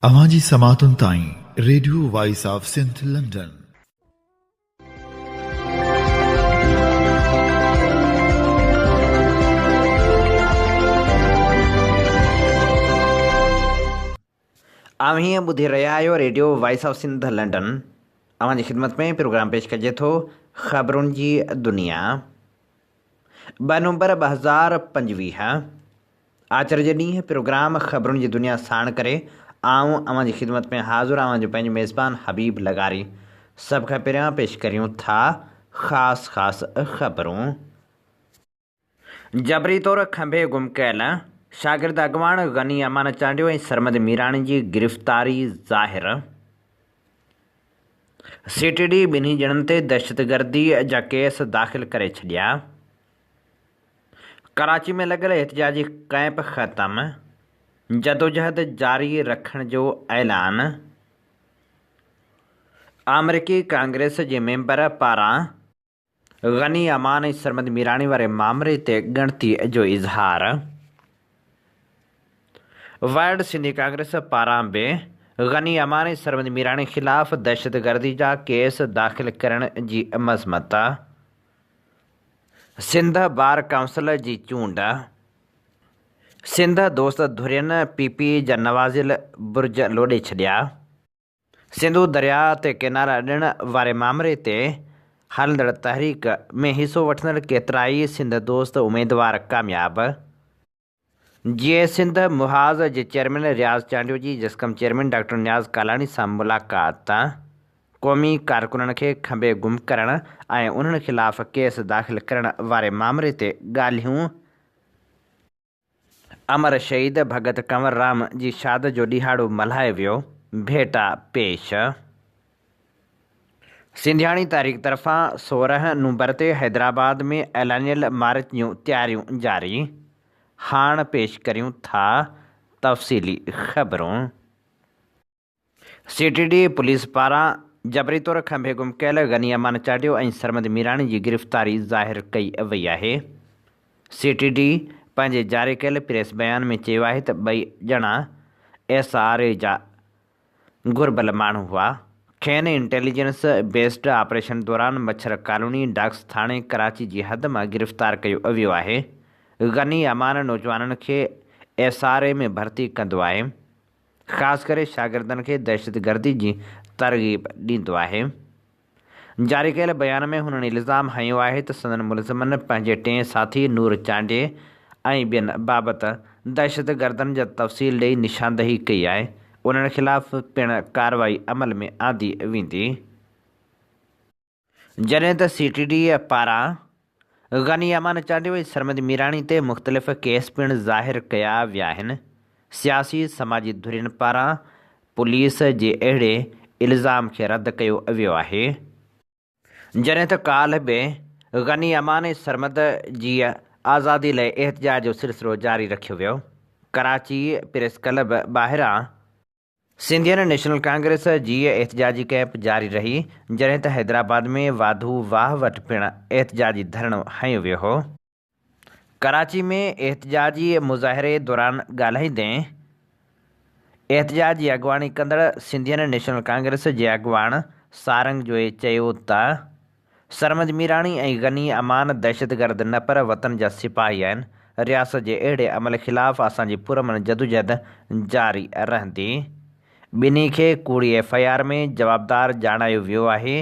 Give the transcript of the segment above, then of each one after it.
अवांजी समातुन ताईं radio Voice of Sindh London. अवीं ॿुधी रहिया आहियो radio Voice of Sindh London. अवांजी ख़िदमत में प्रोग्राम पेश कजे थो ख़बरुनि जी दुनिया। 2 नवंबर 2025 आचर जे ॾींहुं प्रोग्राम ख़बरुनि जी दुनिया साण करे आऊं अवांजी ख़िदमत में हाज़ुर आहियां जो पंहिंजो मेज़बान हबीब लगारी। सभ खां पहिरियां पेश करियूं था ख़ासि ख़बरूं। जबरी तौर खंभे गुम कयल शागिर्द अॻवान गनी अमान चांडियो ऐं सरमद मीराणी जी गिरफ़्तारी ज़ाहिर। CTD ॿिन्ही ॼणनि ते दहशतगर्दी जा केस दाख़िल करे छॾिया। कराची में लॻल एहतिजाजी कैंप ख़तमु, जदोजहद जारी रखण जो ऐलान। अमरीकी कांग्रेस जे मेंबर पारां गनी अमान ऐं सरमद मीराणी वारे मामले ते ॻणती जो इज़हार। वर्ल्ड सिंधी कांग्रेस पारां बि गनी अमान ऐं सरमद मीराणी ख़िलाफ़ दहशतगर्दी जा केस दाख़िल करण जी मज़मत। सिंध बार काउंसिल जी चूंड। सिंध दोस्त धुरियनि PP जा नवाज़िल बुर्ज लोॾे छॾिया। सिंधु दरिया ते किनारा ॾियण वारे मामले ते हलंदड़ तहरीक में हिसो वठंदड़ केतिराई सिंध दोस्त उमेदवार कामयाब। GA सिंध मुहाज़ जे चेयरमैन रियाज़ चांडियो जी जस्कम चेयरमैन डॉक्टर नियाज़ कालाणी सां मुलाक़ात। क़ौमी कारकुननि खे खंभे गुम करण ऐं उन्हनि ख़िलाफ़ केस दाख़िल करण वारे मामले ते ॻाल्हियूं। अमर शहीद भगत कंवर राम जी शाद जो ॾिहाड़ो मल्हायो वियो, भेटा पेश। सिंधियाणी तारीख़ तरफ़ां 16 नवंबर ते हैदराबाद में ऐलानियल मार्च जूं तयारियूं जारी। हाणे पेश करियूं था तफ़सीली ख़बरूं। CTD पुलिस पारां जबरी तौर खंभे गुम कयल गनी अमान चांडियो ऐं सरमद मीराणी जी गिरफ़्तारी ज़ाहिर कई वई आहे। CTD पंहिंजे जारी कयल प्रेस बयान में चयो आहे त 2 ॼणा SRA जा घुरिबल माण्हू हुआ। खेनि इंटेलिजेंस बेस्ड ऑपरेशन दौरान मच्छर कॉलोनी डाक्स थाणे कराची जी हद मां गिरफ़्तार कयो वियो आहे। गनी अमान नौजवाननि खे SRA में भर्ती कंदो आहे, ख़ासि करे शागिर्दनि खे दहशतगर्दी जी तरग़ीब ॾींदो आहे। जारी कयल बयान में हुननि इल्ज़ाम हयो आहे त संदन मुलज़िमनि पंहिंजे 2 साथी नूर चांडे ऐं ॿियनि बाबति दहशतगर्दनि जा तफ़सील ॾेई निशानदही कई आहे। उन्हनि ख़िलाफ़ पिणु कार्रवाई अमल में आंदी वेंदी। जॾहिं त CTD पारां गनी अमान चांडियो ऐं सरमद मीराणी ते मुख़्तलिफ़ केस पिणु ज़ाहिर कया विया आहिनि। सियासी समाजी धुरियुनि पारां पुलिस जे अहिड़े इल्ज़ाम खे रद्द कयो वियो आहे। जॾहिं त काल्ह बि गनी अमान ऐं सरमद जी आज़ादी लाइ एहतिजाज जो सिलसिलो जारी रखियो वियो। कराची प्रेस क्लब ॿाहिरां सिंधियन नेशनल कांग्रेस जी एहतिजाजी कैंप जारी रही, जॾहिं त हैदराबाद में वाधू वाह वटि पिणु एहतिजाजी धरणो हंयो वियो हो। कराची में एहतिजाजी मुज़ाहिरे दौरान ॻाल्हाईंदे एहतिजाज जी अॻवानी कंदड़ सिंधियन नेशनल कांग्रेस जे अॻवान सारंग जोए चयो त सरमद मीराणी ऐं गनी अमान दहशतगर्द न पर वतन जा सिपाही आहिनि। रियासत जे अहिड़े अमल ख़िलाफ़ असांजी पुरमन जदोजहद जारी रहंदी। ॿिन्ही खे कूड़ी FIR में जवाबदार ॼाणायो वियो आहे,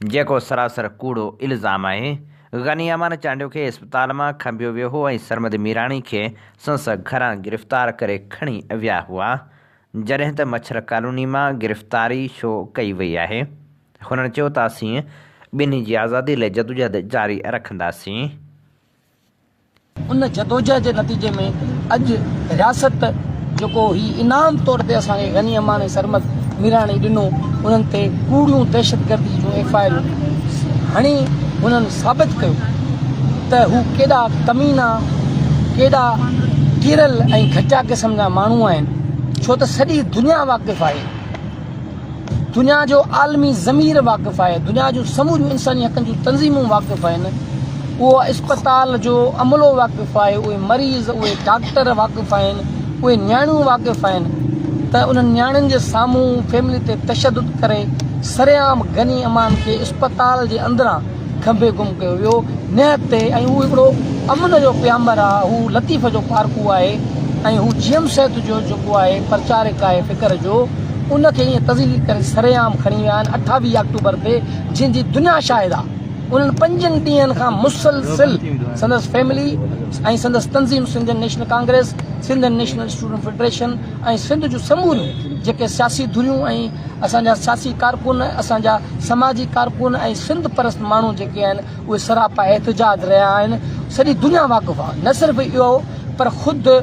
जेको सरासर कूड़ो इल्ज़ाम आहे। गनी अमान चांडियो खे इस्पताल मां खंभियो वियो हो ऐं सरमद मीराणी खे संस घरां गिरफ़्तार करे खणी विया हुआ, जॾहिं त मच्छर कॉलोनी मां गिरफ़्तारी छो कई वई आहे। हुननि चयो त असीं ॿिन्ही जी आज़ादी लाइ जदोजहद जारी रखंदासीं। उन जदोजहद जे नतीजे में अॼु रियासत जेको ही इनाम तौर ते असांखे गनी अमान ऐं सरमद मीराणी ॾिनो, उन्हनि ते कूड़ियूं दहशतगर्दी जूं FIR हणी हुननि साबित कयो त हू केॾा कमीना, केॾा किरल ऐं घटिया क़िस्म जा माण्हू आहिनि। छो त सॼी दुनिया वाक़िफ़ु आहे, दुनिया जो आलमी ज़मीर वाक़िफ़ु आहे, दुनिया जूं समूरियूं इंसानी हक़नि जूं तंज़ीमूं वाक़िफ़ु आहिनि। उहो अस्पताल जो अमलो वाक़िफ़ु आहे, उहे मरीज़, उहे डॉक्टर वाक़िफ़ु आहिनि, उहे न्याणियूं वाक़िफ़ आहिनि त उन्हनि न्याणियुनि जे साम्हूं फैमिली ते तशदुद करे सरेआम गनी अमान खे अस्पताल जे अंदरां खंभे गुम कयो वियो निहत ते। ऐं हू हिकिड़ो अमन जो प्यामर आहे, हू लतीफ़ जो कारकू आहे ऐं हू जीएम सेहत जो जेको आहे प्रचारक आहे फ़िक्र जो, उनखे ईअं तज़लील करे सरेआम खणी विया आहिनि 28 अक्टूबर ते, जंहिंजी दुनिया शाहिद आहे। उन्हनि 5 ॾींहंनि खां मुसलसिल संदसि फैमिली ऐं संदसि तंज़ीम Sindh National Congress, Sindh National Student Federation ऐं सिंध जूं समूरियूं जेके सियासी धुरियूं ऐं असांजा सियासी कारकुन, असांजा समाजी कारकुन ऐं सिंध परस्त माण्हू जेके आहिनि उहे सरापा एहतजाज रहिया आहिनि। सॼी दुनिया वाक़िफ़ आहे। न सिर्फ़ु इहो पर ख़ुदि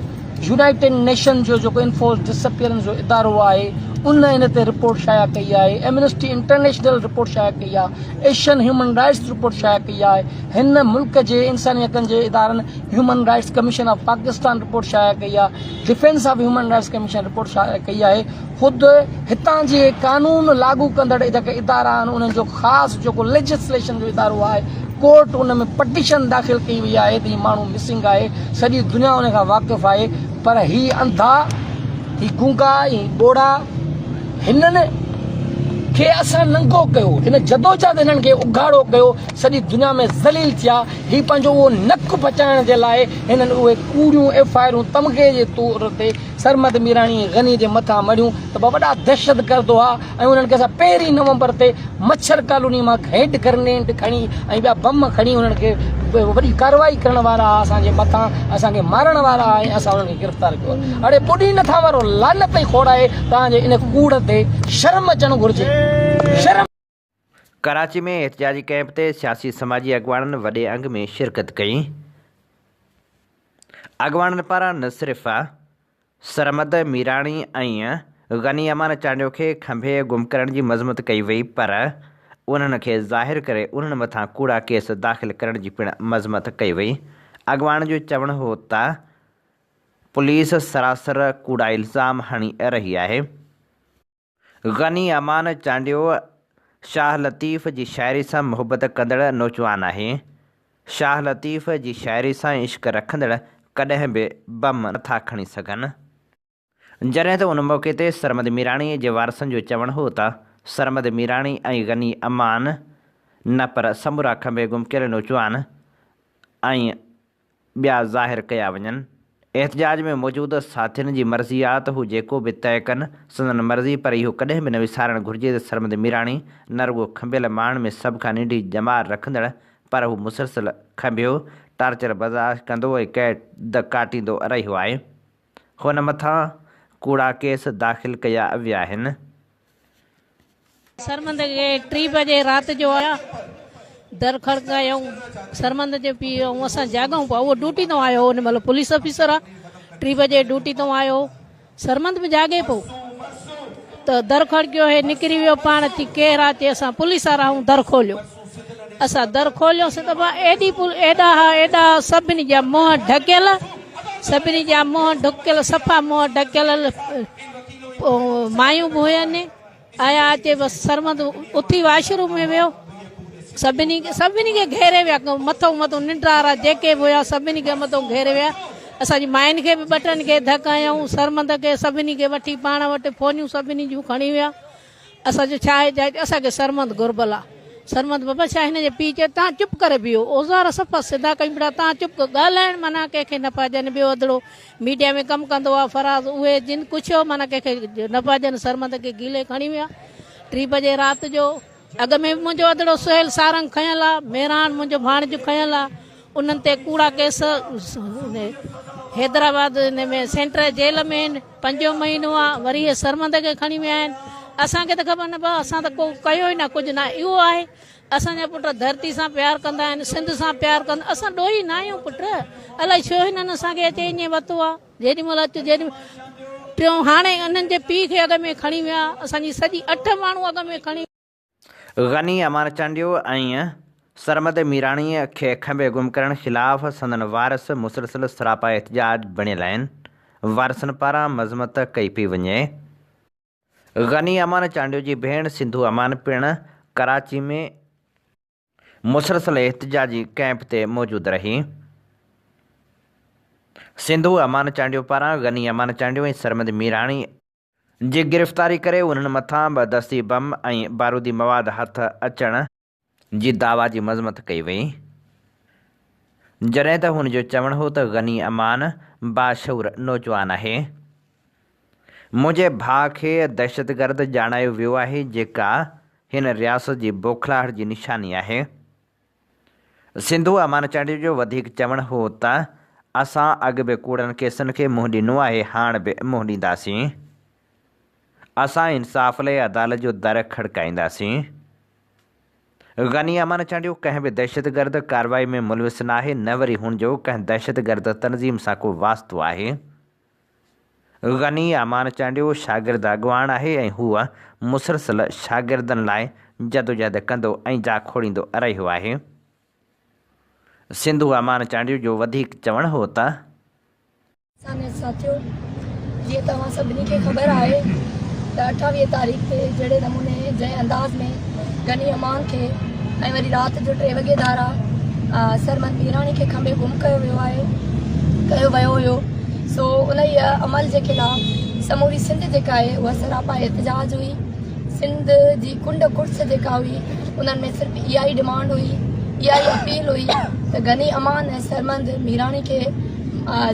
यूनाइटेड नेशन जो जेको इन्फोर्स डिसअपियरेंस जो इदारो आहे उन इन ते रिपोर्ट शाया कई आहे, एमनेस्टी इंटरनेशनल रिपोर्ट शाया कई आहे, एशियन ह्यूमन राइट्स रिपोर्ट शाया कई आहे, हिन मुल्क जे इंसानी हक़नि जे इदारनि human rights commission of Pakistan report शाया कई आहे, defence of human rights commission report शाया कई आहे। ख़ुदि हितां जे कानून लागू कंदड़ जेके इदारा आहिनि उन्हनि जो ख़ासि जेको लेजिस्लेशन जो इदारो आहे, कोर्ट उन में पटिशन दाख़िल कई वई आहे त हीउ माण्हू मिसिंग आहे। सॼी दुनिया उन खां वाक़िफ़ आहे। पर ही अंधा, ही गूंगा, ही ॿोड़ा, हिननि खे असां नंगो कयो, हिन जदोजहद हिननि खे उघाड़ो कयो, सॼी दुनिया में ज़लील थिया। ही पंहिंजो उहो नक बचाइण जे लाइ हिननि उहे कूड़ियूं एफआईआरूं तमग़े जे तौर ते सरमद मीराणी गनी जे मथां मड़ियूं त वॾा दहशत गर्दो आहे। ऐं उन्हनि खे असां 1 नवंबर ते मच्छर कॉलोनी मां हैंड ग्रेनेड खणी ऐं ॿिया बम खणी उन्हनि खे वॾी कार्रवाई करण वारा असांजे मथां असांखे मारण वारा आहे, असां उन्हनि खे गिरफ़्तार कयो। हाणे पुॾी नथा वारो लानत ई खोड़ाए तव्हांजे इन कूड़ ते शर्म अचणु घुरिजे। शर्म। कराची में एहतजाजी कैंप ते सियासी समाजी अॻवाननि वॾे अंग में शिरकत कई। अॻवाननि पारां न सिर्फ़ सरमद मीराणी ऐं गनी अमान चांडियो खे खंभे गुम करण जी मज़मत कई वई, पर उन्हनि खे ज़ाहिर करे उन्हनि मथां कूड़ा केस दाख़िल करण जी पिणु मज़मत कई वई। अॻवान जो चवणु हो त पुलिस सरासर कूड़ा इल्ज़ाम हणी रही आहे। गनी अमान चांडियो शाह लतीफ़ जी शाइरी सां मुहबत कंदड़ नौजवान आहे। शाह लतीफ़ जी शाइरी सां इश्क रखंदड़ कॾहिं बि बम नथा खणी सघनि। जॾहिं त उन मौक़े ते सरमद मीराणीअ जे वारसनि जो चवणु हो त सरमद मीराणी ऐं गनी अमान न पर समूरा खंभे गुम कयल नौजवान ऐं ॿिया ज़ाहिर कया वञनि। एहतजाज में मौजूदु साथियुनि जी मर्ज़ी आहे त हू जेको बि तइ कनि संदन मर्ज़ी, पर इहो कॾहिं बि न विसारणु घुरिजे त सरमद मीराणी न रुॻो खंभियल माण्हुनि में सभ खां नंढी जमार रखंदड़, पर हू मुसलसिल खंभियो टार्चर बर्दाश्त कंदो ऐं क़ैद काटींदो रहियो आहे। हुन मथां कूड़ा केस दाख़िल कया विया आहिनि। सरमंद खे 3 बजे राति जो आया, दर खड़कायूं, सरमंद जे पीउ ऐं असां जाॻूं पिया। उहो ड्यूटी तो आयो, हुन महिल पुलिस ऑफिसर आहे। 3 बजे ड्यूटी तो आयो, सरमंद बि जाॻे पियो त दर खड़कियो, हे निकिरी वियो पाण थी, केरु आहे? असां पुलिस वारा आहियूं। दर खोलियो, असां दर खोलियोसीं त एॾा सभिनी जा मुंहं ढकियल, सभिनी जा मुंहं ढकियल, सफ़ा मुंहं ढकियल मायूं बि हुयनि। आया अचे बसि सरमंद उथी वाशरूम में वियो, सभिनी खे घेरे विया, मथो निंड्रा वारा जेके बि हुया सभिनी खे मथो घेरे विया। असांजी मायुनि खे बि 2 खे धक हयऊं, सरमंद खे सभिनी खे वठी पाण वटि फोनियूं सभिनी जूं खणी विया। असांजो छा आहे, असांखे सरमंद घुरबल आहे। सरमंद बाबा छा हिन जे पीउ चयो तव्हां चुप करे बीहो, औज़ार सफ़ा सिधा कई पिया, तव्हां चुप ॻाल्हाइण माना कंहिंखे न पाजनि। ॿियो अदड़ो मीडिया में कमु कंदो आहे फराज़, उहे जिन कुझु हो माना कंहिंखे न पाजनि। सरमंद खे गीले खणी विया। 3 बजे राति जो अॻ में मुंहिंजो अदड़ो सुहेल सारंग खयल आहे, मेहरान मुंहिंजो भाणिजो खयल आहे। उन्हनि ते कूड़ा केस हैदराबाद में सेंट्रल जेल में 5 महीनो आहे। वरी इहे सरमंद खे खणी विया आहिनि। असांखे त ख़बर न पई, असां त को कयो ई न कुझु न। इहो आहे असांजा पुट धरती सां प्यारु कंदा आहिनि, सिंध सां प्यारु कंदा। असां ॾोही न आहियूं पुट, अलाए छो हिननि असांखे अचे ईअं वरितो आहे। जेॾीमहिल अचु जेॾीमहिल टियों हाणे उन्हनि जे पीउ खे अॻ में खणी विया। असांजी सॼी 8 माण्हू अॻ में खणी। गनी अमान चांडियो ऐं सरमद मीराणीअ खे खंभे गुम करण ख़िलाफ़ संदन वारस मुसलसिल सरापा एहतजाज बणियल आहिनि। वारसनि पारां मज़मत कई पई वञे। गनी अमान चांडियो जी भेण सिंधु अमान पिणु कराची में मुसलसिल एहतजाजी कैंप ते मौजूदु रही। सिंधु अमान चांडियो पारां गनी अमान चांडियो ऐं सरमद मीराणी जी गिरफ़्तारी करे उन्हनि मथां बदस्ती बम ऐं बारूदी मवाद हथ अचण जी दावा जी मज़मत कई वई, जॾहिं त हुन जो चवणु हो त गनी अमान बाशऊर नौजवान आहे। मुंहिंजे भाउ खे दहशतगर्द ॼाणायो वियो आहे जेका हिन रियासत जी बौखलाहट जी निशानी आहे। सिंधु अमान चांडियो जो वधीक चवणु हो त असां अॻु बि कूड़नि केसनि खे मुंहुं ॾिनो आहे, हाणे बि मुंहुं ॾींदासीं। असां इंसाफ़ लाइ अदालत जो दर खड़काईंदासीं। गनी अमान चांडियो कंहिं बि दहशतगर्द कार्रवाई में मुलविस न आहे, न वरी हुनजो कंहिं दहशतगर्द तनज़ीम सां को वास्तो आहे। गनी अमान चांडियो शागिर्द अॻवान आहे ऐं हूअ मुसलसल शागिर्दनि लाइ जदोजहद कंदो ऐं जा खोड़ींदो रहियो आहे। सिंधु अमान चांडियो जो वधीक चवणु हो त साथियो, जीअं तव्हां सभिनी खे ख़बर आहे त 28 तारीख़ ते जहिड़े नमूने जंहिं अंदाज़ में गनी अमान खे ऐं वरी राति जो 3 वॻे धारा सरमद मीराणी खे खंबे गुम कयो वियो हुयो। सो उन ई अमल जे ख़िलाफ़ समूरी सिंध जेका आहे उहा सरापा एहतजाज हुई। सिंध जी कुंड कुर्स जेका हुई उन्हनि में सिर्फ़ु इहा ई डिमांड हुई, इहा ई अपील हुई त गनी अमान ऐं सरमद मीराणी खे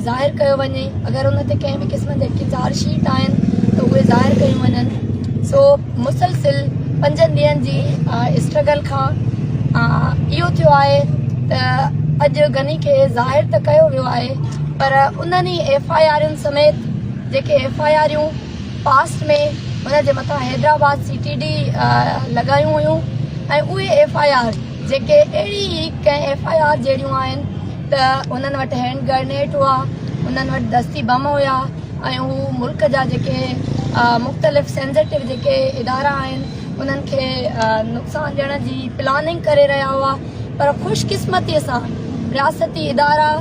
ज़ाहिर कयो वञे। अगरि उन ते कंहिं बि क़िस्म जा चार्जशीट आहिनि त उहे ज़ाहिर कयूं वञनि। सो मुसलसिल 5 ॾींहंनि जी स्ट्रगल खां इहो थियो आहे त अॼु गनी खे ज़ाहिर त कयो वियो आहे, पर उन्हनि ई FIR समेत जेके FIR पास्ट में हुन जे मथां हैदराबाद CTD लॻायूं हुयूं ऐं उहे FIR जेके अहिड़ी ई कंहिं FIR जहिड़ियूं आहिनि त उन्हनि वटि हैंड ग्रेनेड हुआ, उन्हनि वटि दस्ती बम हुया ऐं हू मुल्क जा जेके मुख़्तलिफ़ सेंसिटिव जेके इदारा आहिनि उन्हनि खे नुक़सानु ॾियण जी प्लानिंग करे रहिया हुआ। पर ख़ुशकिस्मतीअ सां रियासती इदारा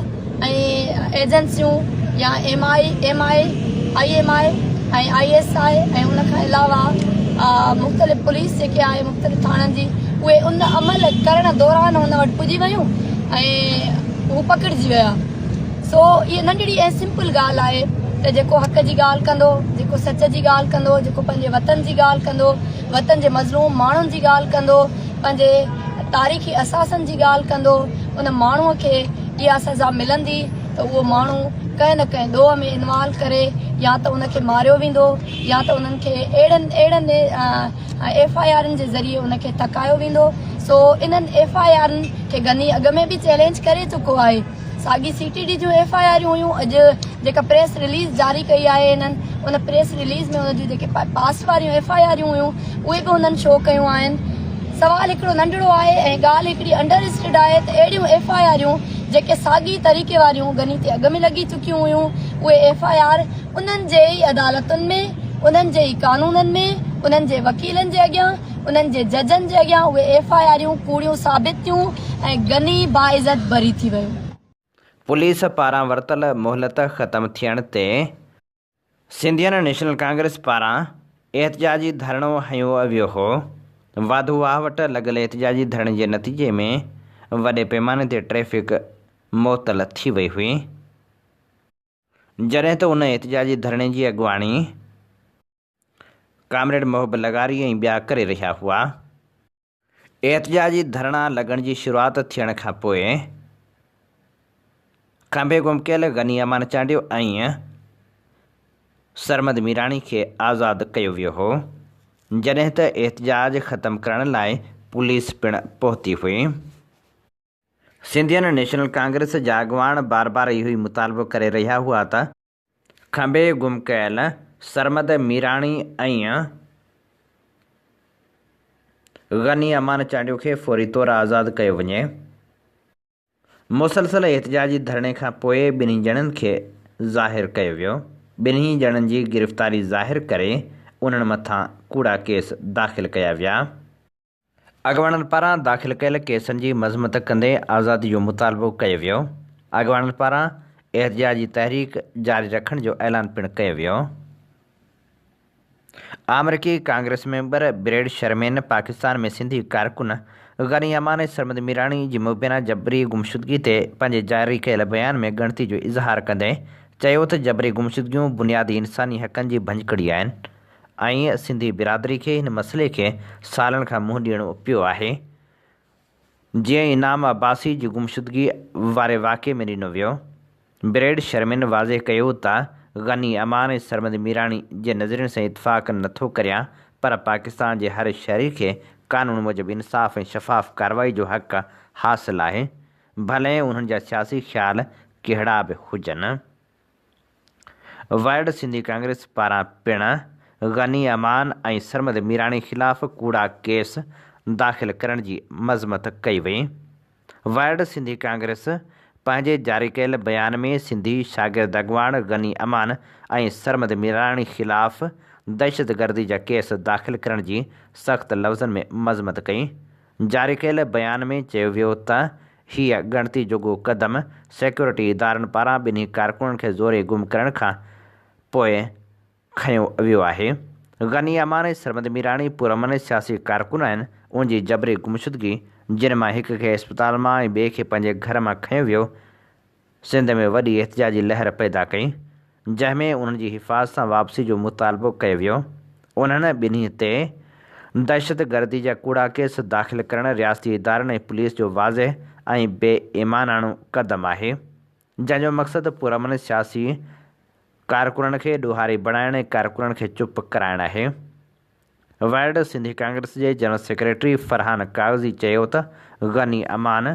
ऐं एजेंसियूं या MI, IMI ऐं ISI ऐं उनखां अलावा मुख़्तलिफ़ पुलिस जेके आहे मुख़्तलिफ़ थाणनि जी, उहे उन अमल करण दौरान हुन वटि पुॼी वियूं ऐं हू पकड़िजी विया। सो इहा नंढड़ी ऐं सिंपल ॻाल्हि आहे त जेको हक़ जी ॻाल्हि कंदो, जेको सच जी ॻाल्हि कंदो, जेको पंहिंजे वतन जी ॻाल्हि कंदो, वतन जे मज़लूम माण्हुनि जी ॻाल्हि कंदो, पंहिंजे तारीख़ी असासनि जी ॻाल्हि कंदो, उन माण्हूअ खे इहा सज़ा मिलंदी त उहो माण्हू कंहिं न कंहिं ॾोह में इन्वॉल्व करे या त उनखे मारियो वेंदो या त उन्हनि खे अहिड़नि FIR जे ज़रिए उनखे थकायो वेंदो। सो इन्हनि FIR खे गनी अॻ में बि चैलेंज करे चुको आहे। साॻी CTD जूं FIR हुयूं, अॼु जेका प्रेस रिलीज़ जारी कई आहे इन्हनि, उन प्रेस रिलीज़ में उन जूं जेके पास्ट वारियूं FIR हुयूं उहे बि उन्हनि शो कयूं आहिनि। सवाल हिकिड़ो नंढड़ो आहे ऐं ॻाल्हि हिकिड़ी अंडरस्टूड आहे त अहिड़ियूं FIR जेके साॻी तरीक़े वारियूं गनी ते अॻ में लॻी चुकियूं हुयूं, उहे FIR उन्हनि जे ई अदालतुनि में, उन्हनि जे ई कानूननि में, उन्हनि जे वकीलनि जे अॻियां, उन्हनि जे जजनि जे अॻियां उहे FIR कूड़ियूं साबित थियूं ऐं गनी बाइज़त बरी थी वियो। पुलिस पारां वरितल मोहलत ख़तमु थियण ते सिंधियन नेशनल कांग्रेस पारां एहतजाजी धरणो हंयो वियो हो। वाधू वाह वटि लॻल एहतजाजी धरणे जे नतीजे में वॾे पैमाने ते ट्रैफ़िक मुअतल थी वई हुई, जॾहिं त उन एहतजाजी धरणे जी अॻुवाणी कामरेड मोहब लगारी ऐं ॿिया करे रहिया हुआ। एहतजाजी धरणा लॻण जी शुरूआति थियण खां पोइ खंबे गुम कयल गनी अमान चांडियो ऐं सरमद मीराणी खे आज़ादु कयो वियो हो, जॾहिं त एहतजाज ख़तमु करण लाइ पुलिस पिणु पहुती हुई। सिंधियन नेशनल कांग्रेस जा अॻवान बार बार इहो ई मुतालबो करे रहिया हुआ त खंबे गुम कयल सरमद मीराणी ऐं गनी अमान चांडियो खे फौरी तौरु आज़ादु कयो वञे। मुसलसल एहतजाजी धरणे खां पोइ ॿिन्ही ॼणनि खे ज़ाहिर कयो वियो। ॿिन्ही ॼणनि जी गिरफ़्तारी ज़ाहिर करे उन्हनि मथां कूड़ा केस दाख़िल कया विया। अॻवाननि पारां दाख़िल कयल केसनि जी मज़मत कंदे आज़ादी जो मुतालबो कयो वियो। अॻवाननि पारां एहतजाजी तहरीक जारी रखण जो ऐलान पिणु कयो वियो। अमरीकी कांग्रेस मेंबर ब्रेड शर्मेन पाकिस्तान में सिंधी कारकुन गनी अमान सरमद मीराणी जी मुबैना जबरी गुमशुदगी ते पंहिंजे जारी कयल बयान में ॻणती जो इज़हार कंदे चयो त जबरी गुमशुदगियूं बुनियादी इंसानी हक़नि जी भंजकड़ी आहिनि ऐं सिंधी बिरादरी खे हिन मसइले खे सालनि खां मुंहुं ॾियणो पियो आहे। जीअं इनाम अब्बासी जी गुमशुदगी वारे वाक़े में ॾिनो वियो। ब्रेड शर्मिन वाज़े कयो त गनी अमान सरमद मीराणी जे नज़रियुनि सां इतफ़ाक़ नथो करियां, पर पाकिस्तान जे हर शहरी खे कानून मूजिबि इंसाफ़ ऐं शफ़ाफ़ कार्रवाई जो हक़ हासिलु आहे, भले उन्हनि जा सियासी ख़्याल कहिड़ा बि हुजनि। वर्ल्ड सिंधी कांग्रेस पारां पिणु गनी अमान ऐं सरमद मीराणी ख़िलाफ़ कूड़ा केस दाख़िल करण जी मज़मत कई वई। वर्ल्ड सिंधी कांग्रेस पंहिंजे जारी कयल बयान में सिंधी शागिर्द अॻवान गनी अमान ऐं सरमद मीराणी ख़िलाफ़ दहशतगर्दी जा केस दाख़िल करण जी सख़्त लफ़्ज़नि में मज़मत कई। जारी कयल बयान में चयो वियो त हीअ ॻणती जोॻो क़दम सिक्योरिटी इदारनि पारां ॿिन्ही कारकुननि खे ज़ोरे गुम करण खां पोइ खंयो वियो आहे। गनी अमान ऐं सरमद मीराणी पुरमन सियासी कारकुन आहिनि। उनजी जबरी गुमशुदगी, जिन मां हिक खे इस्पताल मां ऐं ॿिए खे पंहिंजे घर मां खंयो वियो, सिंध में वॾी एहतिजाजी लहर पैदा कई, जंहिंमें उन्हनि जी हिफ़ाज़त सां वापसी जो मुतालबो कयो वियो। उन्हनि ॿिन्ही ते दहशतगर्दी जा कूड़ा केस दाख़िल करणु रियासती इदारनि ऐं पुलिस जो वाज़े ऐं बेईमानाणो क़दम आहे, जंहिंजो मक़सदु पुरमन सियासी कारकुननि खे ॾोहारी बणाइण ऐं कारकुननि खे चुप कराइणु आहे। वर्ल्ड सिंधी कांग्रेस जे जनरल सेक्रेटरी फरहान कागज़ी चयो त गनी अमान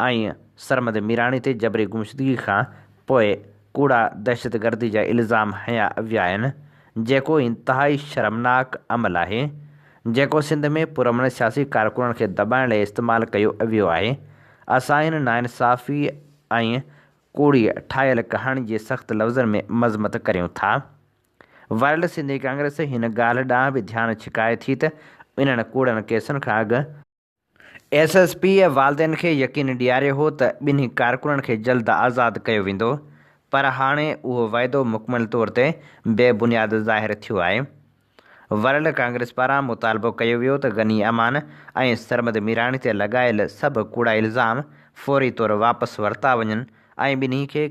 ऐं सरमद मीराणी ते जबरी गुमशुदगी खां पोइ कूड़ा दहशतगर्दी जा इल्ज़ाम हया विया आहिनि, जेको इंतिहाई शर्मनाक अमल आहे, जेको सिंध में पुरमन सियासी कारकुननि खे दॿाइण लाइ इस्तेमालु कयो वियो आहे। असां हिन नाइंसाफ़ी ऐं कूड़ी ठाहियल कहाणी जे सख़्त लफ़्ज़नि में मज़मत करियूं था। वर्ल्ड सिंधी कांग्रेस हिन ॻाल्हि ॾांहुं बि ध्यानु छिकाए थी त इन्हनि कूड़नि केसनि खां अॻु SSP वालदेन खे यकीन ॾियारियो हो त ॿिन्ही कारकुननि खे जल्द आज़ादु कयो वेंदो, पर हाणे उहो वाइदो मुकमल तौर ते बेबुनियाद ज़ाहिर थियो आहे। वर्ल्ड कांग्रेस पारां मुतालबो कयो वियो त गनी अमान ऐं सरमद मीराणी ते लॻायल सभु कूड़ा इल्ज़ाम फ़ौरी तौरु वापसि वरिता वञनि ऐं ॿिन्ही खे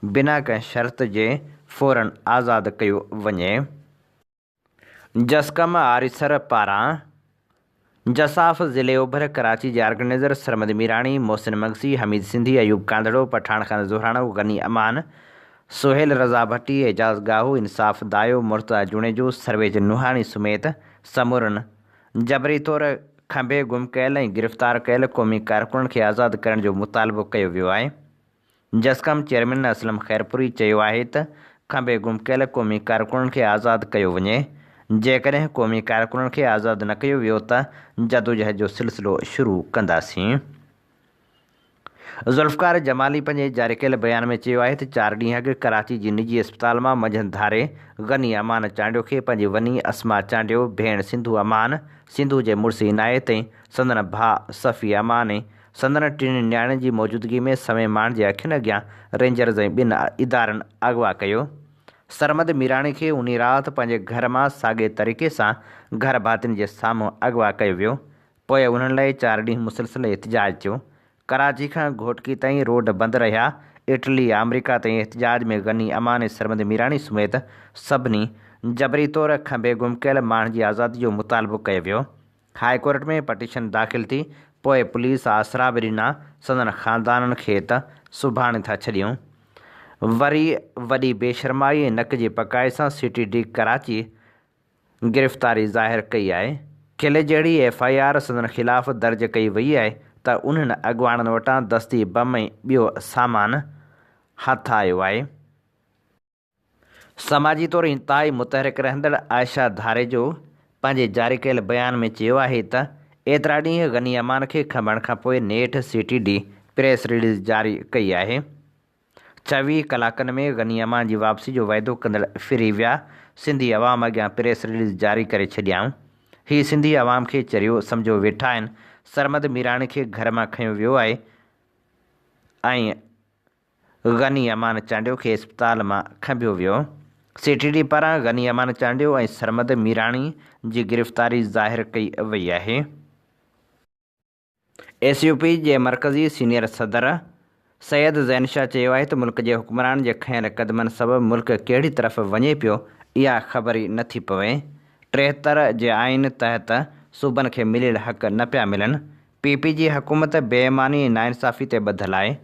बिना कंहिं शर्त जे फ़ौरन आज़ादु कयो वञे। जसकम आरिसर पारां जसाफ़ ज़िले ओभर कराची जे ऑर्गेनाइज़र सरमद मीराणी, मोहसिन मगसी, हमीद सिंधी, अयूब कांदड़ो, पठान खान ज़ुहराणो, गनी अमान, सोहेल रज़ा भट्टी, एजाज़ गाहू, इंसाफ़ दायो, मुर्तज़ा जुणेजो, सरवेज नुहाणी समेत समूरनि जबरी तौरु खंभे गुम कयल ऐं गिरफ़्तार कयल क़ौमी कारकुननि खे आज़ादु करण जो मुतालबो कयो वियो आहे। जसकम चेयरमैन असलम खैरपुरी चयो आहे त खंभे गुम कयल क़ौमी कारकुननि खे आज़ादु कयो वञे। जेकॾहिं क़ौमी कारकुननि खे आज़ादु न कयो वियो त जदोजहद जो सिलसिलो शुरू कंदासीं। ज़ुल्फ़कार जमाली पंहिंजे जारी कयल बयान में चयो आहे त 4 ॾींहं अॻु कराची जी निजी अस्पताल मां मंझंदि धारे गनी अमान चांडियो खे पंहिंजी वनी अस्मा चांडियो, भेण सिंधु अमान, सिंधु जे मुड़ुस इनायत ऐं संदन भाउ सफ़ी अमान ऐं संदन टिनि न्याणियुनि जी मौजूदगी में समय माण्हुनि जे अखियुनि अॻियां रेंजर्स ऐं ॿिनि इदारनि अगवा कयो। सरमद मीराणी खे उन राति पंहिंजे घर मां साॻे तरीक़े सां घर भातियुनि जे साम्हूं अगवा कयो वियो। पोइ उन्हनि लाइ 4 ॾींहं मुसलसिल एहतिजाज थियो। कराची खां घोटकी ताईं रोड बंदि रहिया। इटली, अमरीका ताईं एहतिजाज में गनी अमान ऐं सरमद मीराणी समेत सभिनी जबरी तौरु खंभे गुम कयल माण्हुनि जी आज़ादी जो मुतालबो कयो वियो। हाई कोर्ट में पटिशन दाख़िल थी। पोइ पुलिस आसरा बि ॾिना। संदन ख़ानदाननि खे त सुभाणे था छॾियूं। वरी वॾी बेशर्माई ऐं नक जी पकाए सां CTD कराची गिरफ़्तारी ज़ाहिर कई आहे। किले जहिड़ी FIR संदन ख़िलाफ़ दर्ज कई वई आहे त उन्हनि अॻवाननि वटां दस्ती बम ऐं ॿियो सामान हथु आयो आहे। समाजी तौरु इंतिहाई मुतहरिक रहंदड़ आयशा धारेजो पंहिंजे जारी कयल बयान में चयो आहे त एतिरा ॾींहं गनी अमान खे खणण खां पोइ नेठि CTD प्रेस रिलीज़ जारी कई आहे। 24 कलाकनि में गनी अमान जी वापसी जो वाइदो कंदड़ फिरी विया। सिंधी अवाम अॻियां प्रेस रिलीज़ जारी करे छॾियाऊं। हीअ सिंधी अवाम खे चरियो सम्झो वेठा आहिनि। सरमद मीराणी खे घर मां खंयो वियो आहे ऐं गनी अमान चांडियो खे इस्पताल मां खंभियो वियो। CTD पारां गनी अमान चांडियो ऐं सरमद मीराणी जी गिरफ़्तारी ज़ाहिर कई वई आहे। SUP जे मरकज़ी सीनियर सदर सैयद ज़ैन शाह चयो आहे त मुल्क जे हुक्मरान जे खयल क़दमनि सबबि मुल्क कहिड़ी तरफ़ वञे पियो इहा ख़बर ई नथी पवे। 73 जे आइन तहत सूबनि खे मिलियल हक़ न पिया मिलनि। PP जी हुकूमत बेईमानी ऐं नाइंसाफ़ी ते ॿधलु आहे।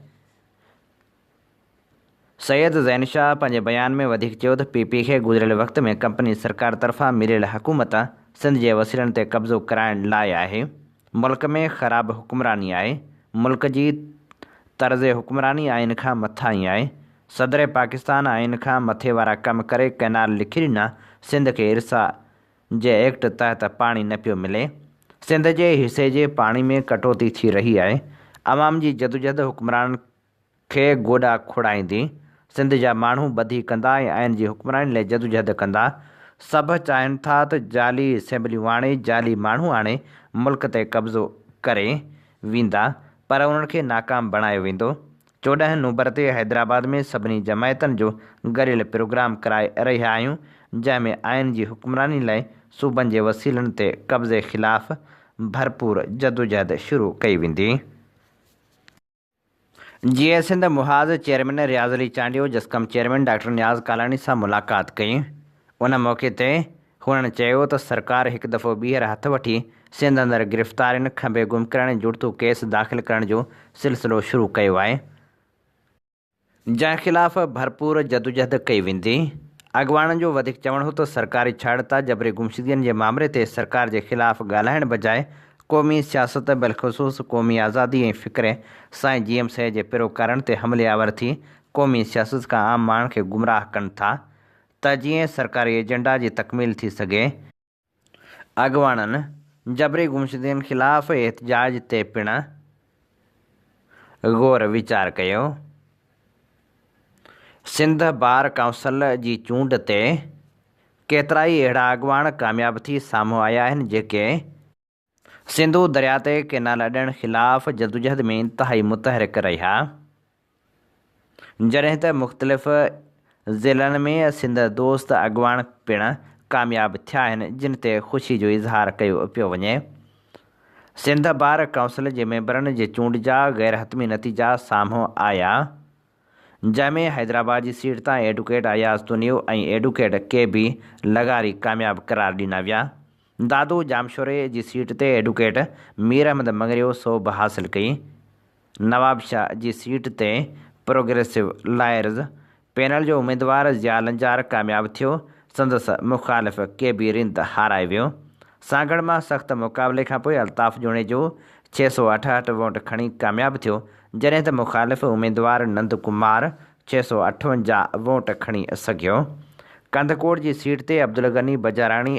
सैयद ज़ैन शाह पंहिंजे बयान में वधीक चयो त PP खे गुज़िरियल वक़्त में कंपनी सरकार तरफ़ां मिलियल हुकूमत सिंध जे वसीलनि ते कब्ज़ो कराइण लाइ आहे। मुल्क में ख़राब हुक्मरानी आहे। मुल्क जी तर्ज़ हुक्मरानी आइन खां मथां ई आहे। सदर पाकिस्तान आइन खां मथे वारा कम करे कैनाल लिखी ॾिना। सिंध खे इरसा जे एक्ट तहत पाणी न पियो मिले। सिंध जे हिसे जे पाणी में कटौती थी रही आहे। अवाम जी जदोजहद हुक्मरान खे गोॾा खोड़ाईंदी। सिंध जा माण्हू ॿधी कंदा ऐं आइन जी हुक्मरानी लाइ जदोजहद कंदा। सभु चाहिनि था त जाली असेंबलियूं आणे जाली माण्हू आणे मुल्क ते कब्ज़ो करे वेंदा, पर उन्हनि खे नाकाम बणायो वेंदो। 14 नवंबर ते हैदराबाद में सभिनी जमायतनि जो गॾियल प्रोग्राम कराए रहिया आहियूं, जंहिंमें आइन जी हुक्मरानी लाइ सूबनि जे वसीलनि ते कब्ज़े ख़िलाफ़ भरपूर जदोजहद शुरू कई वेंदी। GA सिंध मुहाज़ चेयरमैन रियाज़ अली चांडियो जसकम चेयरमैन डॉक्टर नियाज़ कालानी सां मुलाक़ात कई। उन मौक़े ते हुननि चयो त सरकार हिकु दफ़ो ॿीहर हथ वठी सिंध अंदरि गिरफ़्तारियुनि खंभे गुम करण जुड़तो केस दाख़िल करण जो सिलसिलो शुरू कयो आहे, जंहिं ख़िलाफ़ भरपूर जदोजहद कई वेंदी। अॻवाननि जो वधीक चवणु हो त सरकारी छाड़ता जबरी गुमशुदगियुनि जे मामले ते सरकार जे ख़िलाफ़ ॻाल्हाइण बजाए क़ौमी सियासत बिलख़ुसूस क़ौमी आज़ादी ऐं फ़िक्र साईं GM जे पैरोकारनि ते हमलेआवर थी क़ौमी सियासत खां आम माण्हुनि खे गुमराह कनि था त जीअं सरकारी एजेंडा जी तकमील थी सघे। अॻवाननि जबरी गुमशुदगियुनि ख़िलाफ़ एहतजाज ते पिणु गौर वीचार कयो। सिंध बार काउंसिल जी चूंड ते केतिरा ई अहिड़ा अॻवान कामयाब थी साम्हूं आया आहिनि जेके सिंधु दरिया ते कैनाल ॾियण ख़िलाफ़ जदोजहद में इंतिहाई मुतहरिक रहिया, जॾहिं त मुख़्तलिफ़ ज़िलनि में सिंध दोस्त अॻवान पिणु कामयाब थिया आहिनि, जिन ते ख़ुशी जो इज़हार कयो पियो वञे। सिंध बार काउंसिल जे मेंबरनि जे चूंड जा गैर हतमी नतीजा साम्हूं आया, जंहिंमें हैदराबाद जी सीट तां एडवोकेट अयाज़ तुनियो ऐं एडवोकेट KB लगारी कामयाब करार ॾिना विया। दादू जामशोरे जी सीट ते एडवोकेट मीर अहमद मंगरियो सोभ हासिल कई। नवाब शाह जी सीट ते प्रोग्रेसिव लायर्स पैनल जो उम्मीदवार ज़िया लंजार कामयाब थियो। संदसि मुख़ालिफ़ KB रिंद हाराए वियो। सागड़ मां सख़्त मुक़ाबले खां पोइ अल्ताफ़ जोणे जो 668 वोट खणी कामयाब थियो, जॾहिं त मुख़ालिफ़ उम्मीदवार नंद कुमार 658 वोट खणी सघियो। कंदकोट जी सीट ते अब्दुल गनी बजाराणी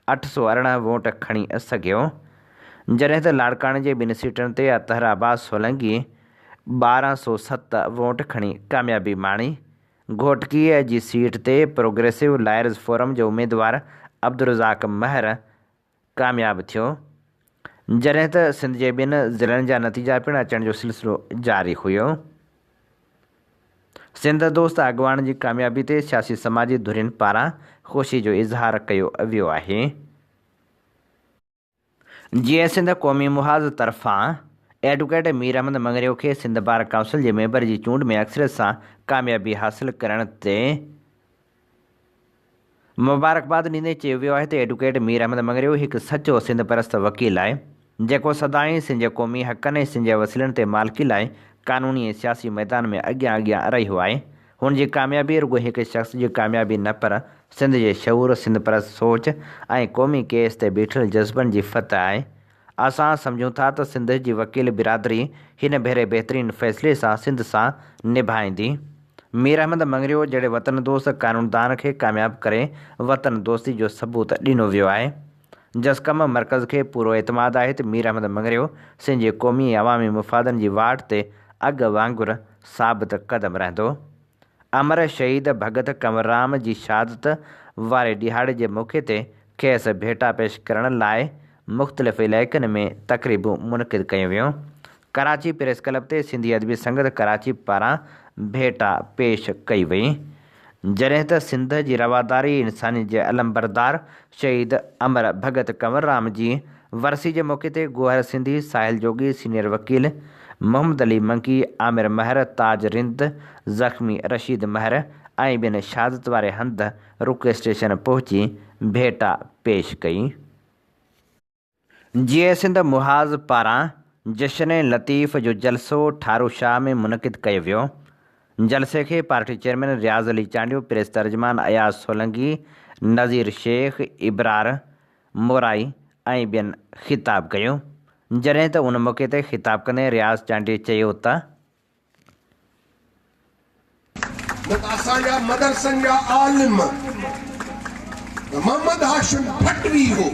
818 वोट खणी सघियो, जॾहिं त लाड़काणे जे ॿिनि सीटुनि ते अतहर अब्बास सोलंकी 1207 वोट खणी कामयाबी माणी। घोटकीअ जी सीट ते प्रोग्रेसिव लायर्स फोरम जो उम्मीदवार अब्दुर्रज़ाक महर कामयाब थियो, जॾहिं त सिंध जे ॿिनि ज़िलनि जा नतीजा पिणु अचण जो सिलसिलो जारी हुयो। सिंध दोस्त अॻवान जी कामयाबी ते सियासी समाजी धुरियुनि पारां ख़ुशी जो इज़हार कयो वियो आहे। GA सिंध क़ौमी मुहाज़ तरफ़ां एडवोकेट मीर अहमद मंगरियो खे सिंध बार काउंसिल जे मेंबर जी चूंड में अक्सरियत सां कामयाबी हासिल करण ते मुबारकबाद ॾींदे चयो वियो आहे त एडवोकेट मीर अहमद मंगरियो हिकु सचो सिंध परस्त वकील आहे, जेको सदाईं सिंध जे क़ौमी हक़नि ऐं सिंध जे वसीलनि ते मालिकी लाइ क़ानूनी ऐं सियासी मैदान में अॻियां रहियो आहे। हुन जी कामयाबी रुॻो हिकु शख़्स जी कामयाबी न, पर सिंध जे शऊर, सिंध परस्त सोच ऐं क़ौमी केस ते बीठल जज़्बनि जी फतह आहे। असां सम्झूं था त सिंध जी वकील बिरादरी हिन भेरे बहितरीनु फ़ैसिले सां सिंध सां निभाईंदी। मीर अहमद मंगरियो जहिड़े वतन दोस्त क़ानूनदान खे कामयाब करे वतन दोस्ती जो सबूत ॾिनो वियो आहे। जसकम मर्कज़ खे पूरो एतमाद आहे त मीर अहमद मंगरियो सिंध जे क़ौमी ऐं अवामी मुफ़ादनि जी वाट ते अॻु वांगुरु साबित क़दम रहंदो। अमर शहीद भगत कंवरराम जी शहादत वारे ॾिहाड़े जे मौक़े ते खेसि भेटा पेश करण लाइ मुख़्तलिफ़ इलाइक़नि में तक़रीबूं मुनक़िद कयूं वियूं। कराची प्रेस क्लब ते सिंधी अदबी संगत कराची पारां भेटा पेश कई वई, जॾहिं त सिंध जी रवादारी इंसानी जे अलमबरदार शहीद अमर भगत कंवरराम जी वरसी के मौके पर गोहर सिंधी, साहिल जोगी, सीनियर वकील मोहम्मद अली मंकी, आमिर महर, ताज रिंद, ज़ख्मी रशीद महर ऐं ॿियनि शहादत वारे हंध रुक स्टेशन पहुची भेटा पेश कई। जीए सिंध मुहाज़ पारां जश्न लतीफ़ जो जलसो ठारू शाह में मुनक़िद कयो वियो। जलसे के पार्टी चेयरमैन रियाज़ अली चांडियो, प्रेस तर्जमान अयाज़ सोलंकी, नज़ीर शेख, इब्रार मोराई ऐं ॿियनि ख़िताब कयो। जॾहिं त उन मौक़े ते ख़िताब कंदे रियाज़ चांडियो चयो त असांजा मदरसनि जा आलिम मोहम्मद हाशिम भटवी हो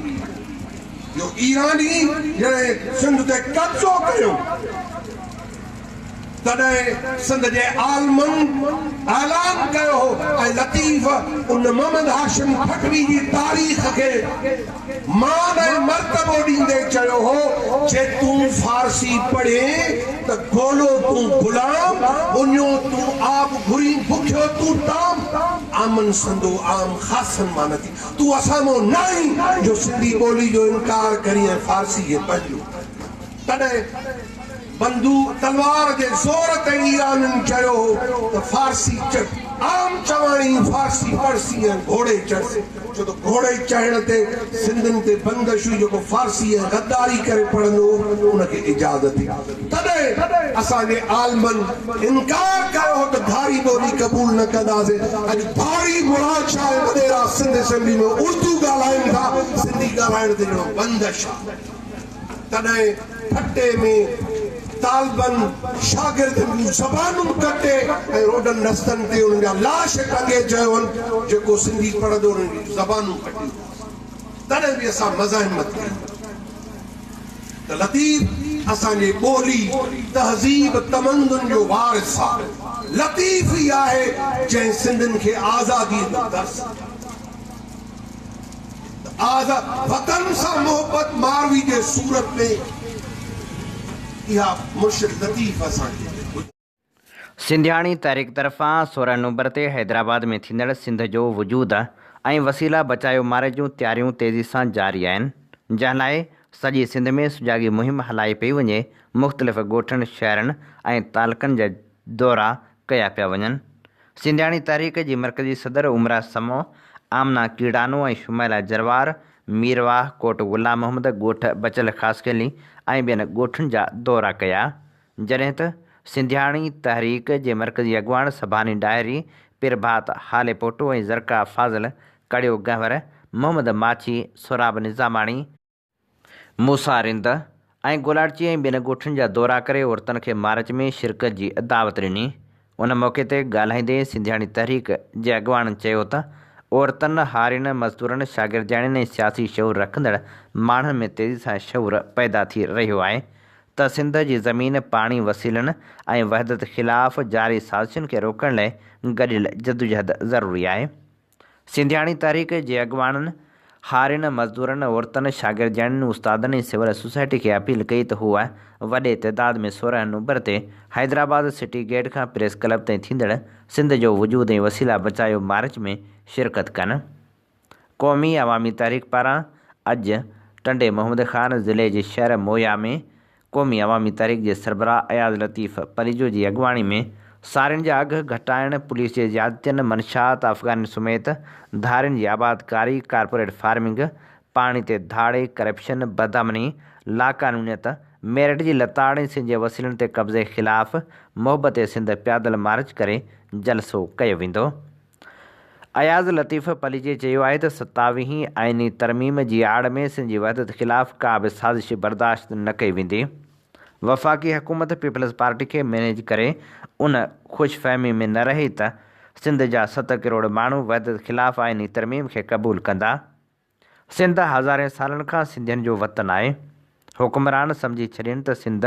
जो ईरानी जॾहिं सिंध ते कब्ज़ो कयो तॾहिं सिंध जे आलिमनि ऐलान कयो हो ऐं लतीफ़ उन मोहम्मद हाशिम भटवी जी तारीख़ खे मान ऐं मर्तबो ॾींदे चयो हो जे तूं फारसी पढ़े त गोलो तूं गुलाम, उन्यो तूं आप घुरी भुखियो तूं ताम, आमन संदो आम ख़ासन मां नथी, तूं असां मां नाहीं जो सिंधी ॿोली जो इनकार करी ऐं फारसी खे पंहिंजो। तॾहिं बंदूक तलवार जे ज़ोर ते ईराननि चयो हो त फारसी आम चवाणी फारसी पढ़सी ऐं घोड़े चढ़सी, छो त घोड़े चढ़ण ते सिंधियुनि ते बंदिश हुई, जेको फारसी ऐं गद्दारी करे पढ़ंदो उनखे इजाज़त हुई। तॾहिं असांजे आलिमनि इनकार कयो हो त धारी ॿोली क़बूल न कंदासीं। अॼु भारी मुराद शाह वॾेरा सिंध असेंबली में उर्दू ॻाल्हाइनि था, सिंधी ॻाल्हाइण ते ॼणो बंदिश आहे। तॾहिं फटे में तालबन शागिर्द ज़बानूं कटे ऐं रोडनि रस्तनि ते उन्हनि जा लाश टंगे चयो जेको सिंधी पढ़ंदो उन्हनि जी ज़बानूं कटियूं। तॾहिं बि असां मज़ाहिमत कई त लतीफ़ असांजे ॿोली तहज़ीब तमंदुनि जो वारिस आहे। लतीफ़ ई आहे जंहिं सिंधियुनि खे आज़ादीअ जो दर्स वतन सां मोहबत मारवी जे सूरत में सिंधियाणी तहरीक तरफ़ां 16 नवंबर ते हैदराबाद में थींदड़ सिंध जो वजूद ऐं वसीला बचायो मारे जूं तयारियूं तेज़ी सां जारी आहिनि, जंहिं लाइ सॼी सिंध में सुजाॻी मुहिम हलाई पई वञे। मुख़्तलिफ़ ॻोठनि, शहरनि ऐं तालुकनि जा दौरा कया पिया वञनि। सिंधियाणी तहरीक जी मरकज़ी सदर उमरा समो, आमना कीड़ानो ऐं शुमैला जरवार, मीरवाह, कोट गुलाम मोहम्मद, ॻोठ बचल ख़ासकेली ऐं ॿियनि ॻोठनि जा दौरा कया। जॾहिं त सिंधियाणी तहरीक जे मरकज़ी अॻुवाण सभानी डायरी, पिरभात हाले पोटो ऐं ज़रका फाज़ल, कड़ियो गहवर, मोहम्मद माछी, सोराब निज़ामाणी, मूसा रिंद ऐं गोलाड़ची ऐं ॿियनि ॻोठनि जा दौरा करे औरतुनि खे मार्च में शिरकत जी दावत ॾिनी। उन मौक़े ते ॻाल्हाईंदे सिंधियाणी तहरीक जे अॻुवाणनि चयो त औरतुनि, हारियुनि, मज़दूरनि, शागिर्दियाणियुनि ऐं सियासी शऊर रखंदड़ माण्हुनि में तेज़ी सां शऊर पैदा थी रहियो आहे त सिंध जी ज़मीन, पाणी, वसीलनि ऐं वहदत ख़िलाफ़ जारी साज़िशुनि खे रोकण लाइ गॾियल जदोजहद ज़रूरी आहे। सिंधियाणी तहरीक जे अॻुवाणनि हारियुनि, मज़दूरनि, औरतुनि, शागिर्दियाणियुनि, उस्तादनि ऐं सिविल सोसाइटी खे अपील कई त हूअ वॾे तइदाद में 16 नवंबर ते हैदराबाद सिटी गेट खां प्रेस क्लब ताईं थींदड़ सिंध जो वजूद ऐं वसीला बचायो मार्च में शिरकत कनि। क़ौमी अवामी तहरीक पारां अॼु टंडे मोहम्मद ख़ान ज़िले जे शहर मोया में क़ौमी अवामी तहरीक जे सरबराह अयाज़ लतीफ़ पलीजो जी अॻुवाणी में साड़ियुनि जा अघ घटाइण, पुलिस जे ज़्यादतियुनि, मंशात अफ़गानी समेत धारियुनि जी आबादकारी, कारपोरेट फार्मिंग, पाणी ते धाड़े, करप्शन, बदअमनी, लाक़ानूनियत, मेरिट जी लताड़ ऐं सिंध जे वसीलनि ते कब्ज़े ख़िलाफ़ मोहबत सिंध पैदल मार्च करे जलसो कयो वेंदो। अयाज़ लतीफ़ पलीजे चयो आहे त 27वीं आइनी तरमीम जी आड़ में सिंध जी वहदत ख़िलाफ़ का बि साज़िश बर्दाश्त न कई वेंदी। वफ़ाक़ी हुकूमत पीपल्स पार्टी खे मैनेज करे उन ख़ुशफ़हमी में न रहे त सिंध जा 7 करोड़ माण्हू वहदत ख़िलाफ़ आइनी तरमीम खे क़बूल कंदा। सिंध हज़ारे सालनि खां सिंधियुनि जो वतन आहे। हुकुमरान सम्झी छॾनि त सिंध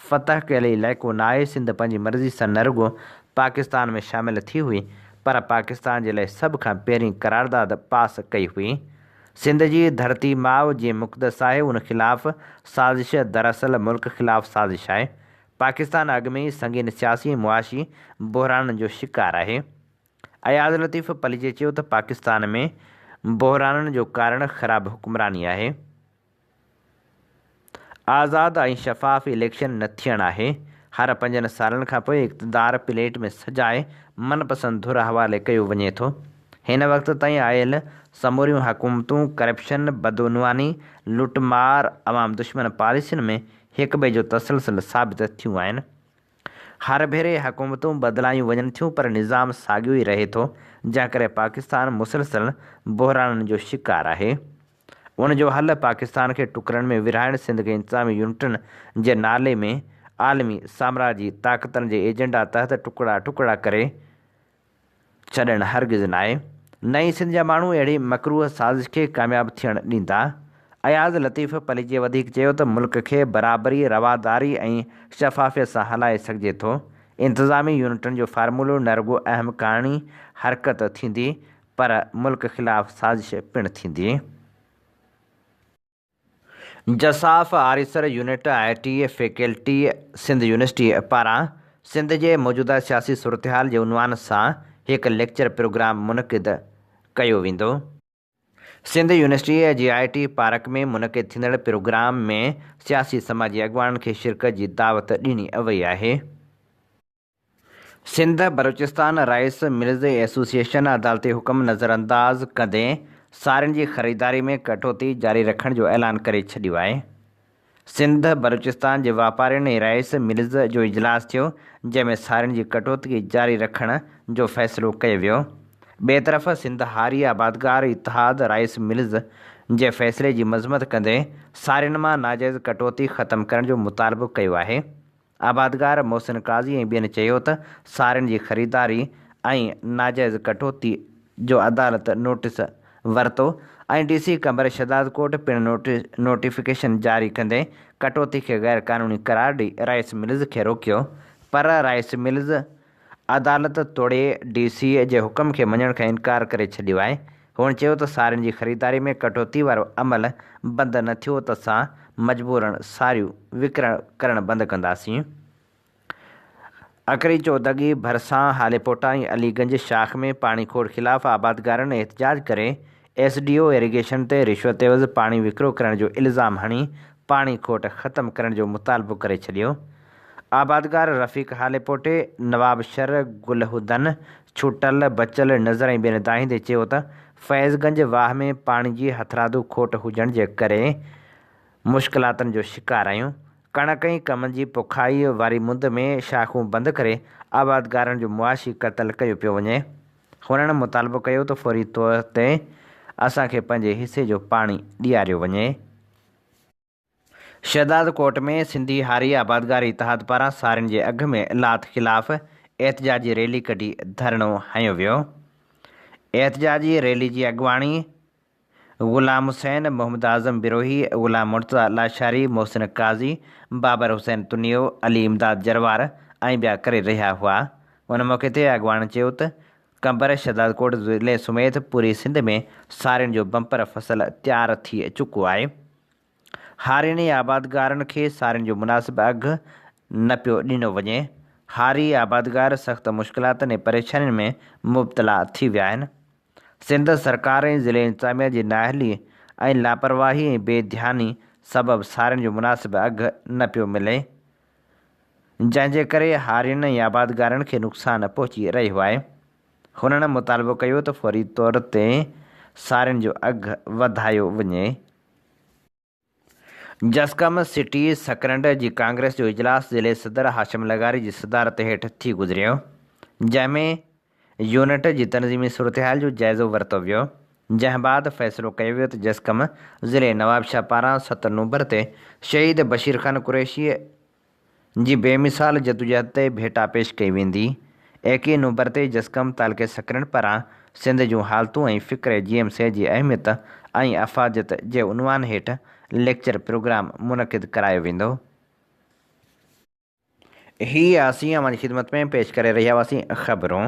फ़तह कयल इलाइक़ो न आहे। सिंध पंहिंजी मर्ज़ी सां न रुॻो पाकिस्तान में शामिलु थी हुई, पर पाकिस्तान जे लाइ सभ खां पहिरीं करारदाद पास कई हुई। सिंध जी धरती माउ जीअं मुक़दस आहे, उन ख़िलाफ़ साज़िश दरअसल मुल्क ख़िलाफ़ साज़िश आहे। पाकिस्तान अॻु में ई संगीन सियासी ऐं मुआशी बहिराननि जो शिकार आहे। अयाज़ लतीफ़ पलीजे चयो त पाकिस्तान में बहिराननि जो कारण ख़राब हुकुमरानी आहे। आज़ाद ऐं शफ़ाफ़ इलेक्शन न थियणु आहे। हर 5 सालनि खां पोइ इक़्तिदार प्लेट में सजाए मनपसंद धुर हवाले कयो वञे थो। हिन वक़्त ताईं आयल समूरियूं हुकूमतूं करप्शन, बदउनवानी, लुटमार, अवाम दुश्मन पॉलिसियुनि में हिक ॿिए जो तसलसल साबित थियूं आहिनि। हर भेरे हुकूमतूं बदिलायूं वञनि थियूं पर निज़ाम साॻियो ई रहे थो, जंहिं करे पाकिस्तान मुसलसल बहिराणनि जो शिकार आहे। उन जो हल पाकिस्तान खे टुकड़नि में विरहाइण, सिंध खे इंतज़ामी यूनिटनि जे नाले में आलमी साम्राजी ताक़तनि जे एजेंडा तहत टुकड़ा टुकड़ा करे छॾणु हरगिज़ न आहे। नई सिंध जा माण्हू अहिड़ी मकरूह साज़िश खे कामयाबु थियणु ॾींदा। अयाज़ लतीफ़ पलीजीअ वधीक चयो त मुल्क खे बराबरी, रवादारी ऐं शफ़ाफ़ियत सां हलाए सघिजे थो। इंतज़ामी यूनिटनि जो फार्मूलो न रुॻो अहम कहाणी हरकत थींदी पर मुल्क ख़िलाफ़ साज़िश पिणु थींदी। जसाफ़ आरिसर unit IIT faculty Sindh University पारां सिंध जे मौजूदा सियासी सूरतहाल जे उनवान सां हिकु लेक्चर प्रोग्राम मुनक़िद कयो वेंदो। सिंध यूनिवर्सिटी जी IIT पार्क में मुनक़िद थींदड़ प्रोग्राम में सियासी समाजी अॻवाननि खे शिरकत जी दावत ॾिनी वई आहे। Sindh Balochistan rice mills association अदालती हुकुम नज़रअंदाज़ कंदे साड़ियुनि जी ख़रीदारी में कटौती जारी रखण जो ऐलान करे छॾियो आहे। सिंध बलूचिस्तान जे वापारियुनि ऐं राइस मिल्स जो इजलास थियो, जंहिंमें साड़ियुनि जी कटौती जारी रखण जो फ़ैसिलो कयो वियो। ॿिए तरफ़ सिंध हारी आबादगार इतिहाद राइस मिल्स जे फ़ैसिले जी मज़मत कंदे साड़ियुनि मां नाजाइज़ कटौती ख़तमु करण जो मुतालबो कयो आहे। आबादगार मोहसिन काज़ी ऐं ॿियनि चयो त साड़ियुनि जी ख़रीदारी ऐं नाजाइज़ कटौती जो अदालत नोटिस वरितो ऐं DC कमर शहदाद कोर्ट पिणु नोटिफिकेशन जारी कंदे कटौती खे गैर क़ानूनी करार ॾेई राइस मिल्स खे रोकियो, पर राइस मिल्स अदालत तोड़े DC जे हुकुम खे मञण खां इनकार करे छॾियो आहे। हुन चयो त साड़ियुनि जी ख़रीदारी में कटौती वारो अमल बंदि न थियो त असां मजबूरन साड़ियूं विकिरण करणु बंदि कंदासीं। अकरी चौदगी, भरसां, हालेपोटा ऐं अलीगंज शाख में पाणी खोड़ ख़िलाफ़ आबादगारनि एहतजाज करे SDO इरिगेशन ते रिश्वत एवज़ पाणी विकिरो करण जो इल्ज़ाम हणी पाणी खोट ख़तमु करण जो मुतालबो करे छॾियो। आबादगार रफ़ीक हालेपोटे, नवाब शर, गुलहुदन छूटल बचल नज़र ऐं ॿियनि दाहींदे चयो त फैज़गंज वाह में पाणी जी हथरादू खोट हुजण जे करे मुश्किलातुनि जो शिकार आहियूं। कणक ऐं कमनि जी पोखाई वारी मुंद में शाखूं बंदि करे आबादगारनि जो मुआशी क़तल कयो पियो वञे। हुननि मुतालबो कयो त फ़ौरी तौर ते असांखे पंहिंजे हिसे जो पाणी ॾियारियो वञे। शहदाद कोट में सिंधी हारी आबादगार इतिहाद पारां साड़ियुनि जे अघ में लात ख़िलाफ़ एहतजाजी रैली कढी धरणो हंयो वियो। एहतजाजी रैली जी अॻवाणी ग़ुलाम हुसैन, मोहम्मद आज़म बिरोही, ग़ुलाम मुर्तज़ा लाशारी, मोहसिन काज़ी, बाबर हुसैन तुनियो, अली इमदाद जरवार ऐं ॿिया करे रहिया हुआ। उन मौक़े ते अॻवान चयो त कंबर शहदाद कोट ज़िले समेत पूरी सिंध में साड़ियुनि जो बम्पर फसल तयारु थी चुको आहे। हारियुनि आबादगारनि खे साड़ियुनि जो मुनासिबु अघु न पियो ॾिनो वञे। हारी आबादगार सख़्तु मुश्किलातुनि ऐं परेशानियुनि में मुब्तला थी विया आहिनि। सिंध सरकार ऐं ज़िले इंतज़ामिया जी नाअहली ऐं लापरवाही ऐं बेध्यानी सबबि साड़ियुनि जो मुनासिबु अघु न पियो मिले, जंहिंजे करे हारियुनि ऐं आबादगारनि खे नुक़सानु पहुची रहियो आहे। हुननि मुतालबो कयो त फ़ौरी तौर ते साड़ियुनि जो अघु वधायो वञे। जसकम सिटी सकरंड जी कांग्रेस जो इजलास ज़िले सदर हाशिम लगारी जी सदारत हेठि थी गुज़रियो, जंहिंमें यूनिट जी तनज़ीमी सूरतहाल जो जाइज़ो वरितो वियो। जंहिं बाद फ़ैसिलो कयो वियो त जसकम ज़िले नवाबशाह पारां 7 नवंबर ते शहीद बशीर ख़ान कुरैशी जी बेमिसाल जदोजहद ते भेटा पेश कई वेंदी। 21 नवंबर ते जसकम तालके सकरंड पारां सिंध जूं हालतूं ऐं फ़िक्र GMC जी अहमियत ऐं अफ़ादियत जे उनवान हेठि लेक्चर प्रोग्राम मुनक़िद करायो वेंदो। ही असीं अवां जी ख़िदमत में पेश करे रहिया हुआसीं ख़बरूं।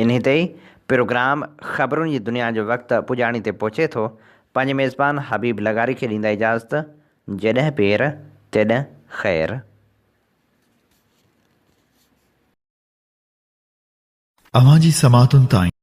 इन्ही ते ई प्रोग्राम ख़बरुनि जी दुनिया जो वक़्तु पुॼाणी ते पहुचे थो। पंहिंजे मेज़बान हबीब लगारी खे ॾींदा इजाज़त। जॾहिं पेर तॾहिं ख़ैरु। अवां जी समातुनि ताईं